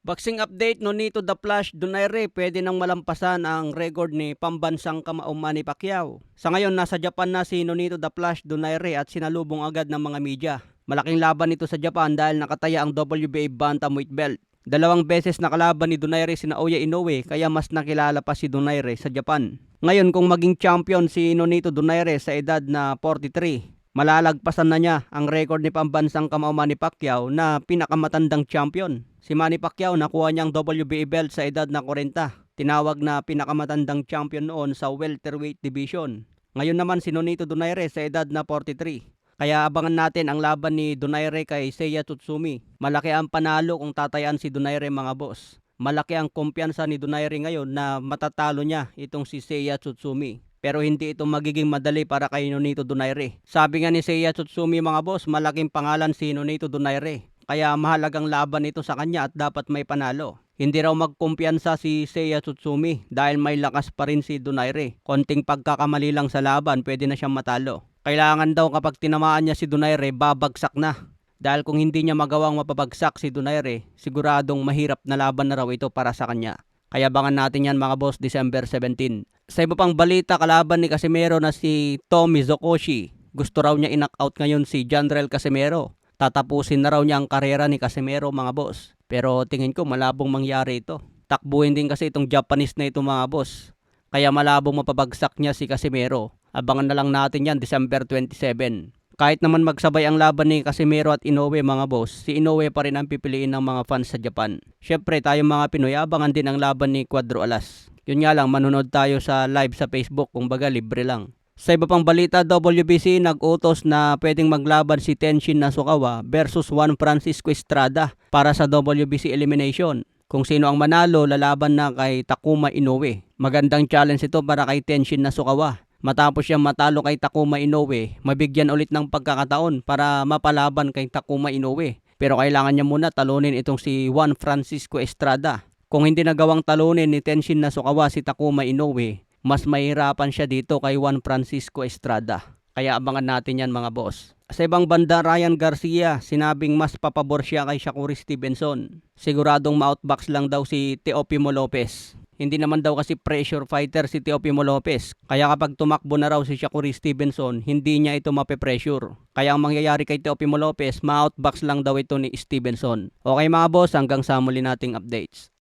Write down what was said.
Boxing update, Nonito The Flash Donaire pwede nang malampasan ang record ni pambansang kamao Manny Pacquiao. Sa ngayon nasa Japan na si Nonito The Flash Donaire at sinalubong agad ng mga media. Malaking laban ito sa Japan dahil nakataya ang WBA bantamweight belt. Dalawang beses nakalaban ni Donaire si Naoya Inoue kaya mas nakilala pa si Donaire sa Japan. Ngayon kung maging champion si Nonito Donaire sa edad na 43, malalagpasan na niya ang record ni pambansang kamao Manny Pacquiao na pinakamatandang champion. Si Manny Pacquiao nakuha niyang WBA belt sa edad na 40. Tinawag na pinakamatandang champion noon sa welterweight division. Ngayon naman si Nonito Donaire sa edad na 43. Kaya abangan natin ang laban ni Donaire kay Seiya Tsutsumi. Malaki ang panalo kung tatayaan si Donaire mga boss. Malaki ang kumpiyansa ni Donaire ngayon na matatalo niya itong si Seiya Tsutsumi. Pero hindi ito magiging madali para kay Nonito Donaire. Sabi nga ni Seiya Tsutsumi mga boss, malaking pangalan si Nonito Donaire. Kaya mahalagang laban ito sa kanya at dapat may panalo. Hindi raw magkumpiyansa si Seiya Tsutsumi dahil may lakas pa rin si Donaire. Konting pagkakamali lang sa laban, pwede na siyang matalo. Kailangan daw kapag tinamaan niya si Donaire, babagsak na. Dahil kung hindi niya magawang mapabagsak si Donaire, siguradong mahirap na laban na raw ito para sa kanya. Kaya abangan natin yan mga boss, December 17. Sa iba pang balita, kalaban ni Casimero na si Tommy Zokoshi. Gusto raw niya i-knockout ngayon si Janrel Casimero. Tatapusin na raw niya ang karera ni Casimero mga boss. Pero tingin ko malabong mangyari ito. Takbuhin din kasi itong Japanese na ito mga boss. Kaya malabong mapabagsak niya si Casimero. Abangan na lang natin yan December 27. Kahit naman magsabay ang laban ni Casimero at Inoue mga boss, si Inoue pa rin ang pipiliin ng mga fans sa Japan. Syempre tayong mga Pinoy, abangan din ang laban ni Cuadro Alas. Yun nga lang, manonood tayo sa live sa Facebook, kung baga libre lang. Sa iba pang balita, WBC nag-utos na pwedeng maglaban si Tenshin Nasukawa versus Juan Francisco Estrada para sa WBC elimination. Kung sino ang manalo, lalaban na kay Takuma Inoue. Magandang challenge ito para kay Tenshin Nasukawa. Matapos siyang matalo kay Takuma Inoue, mabigyan ulit ng pagkakataon para mapalaban kay Takuma Inoue. Pero kailangan niya muna talunin itong si Juan Francisco Estrada. Kung hindi nagawang talunin ni Tenshin Nasukawa si Takuma Inoue, mas mahirapan siya dito kay Juan Francisco Estrada. Kaya abangan natin yan mga boss. Sa ibang banda, Ryan Garcia sinabing mas papabor siya kay Shakur Stevenson. Siguradong ma-outbox lang daw si Teofimo Lopez. Hindi naman daw kasi pressure fighter si Teofimo Lopez. Kaya kapag tumakbo na raw si Shakur Stevenson, hindi niya ito mape-pressure. Kaya ang mangyayari kay Teofimo Lopez, ma-outbox lang daw ito ni Stevenson. Okay mga boss, hanggang sa muli nating updates.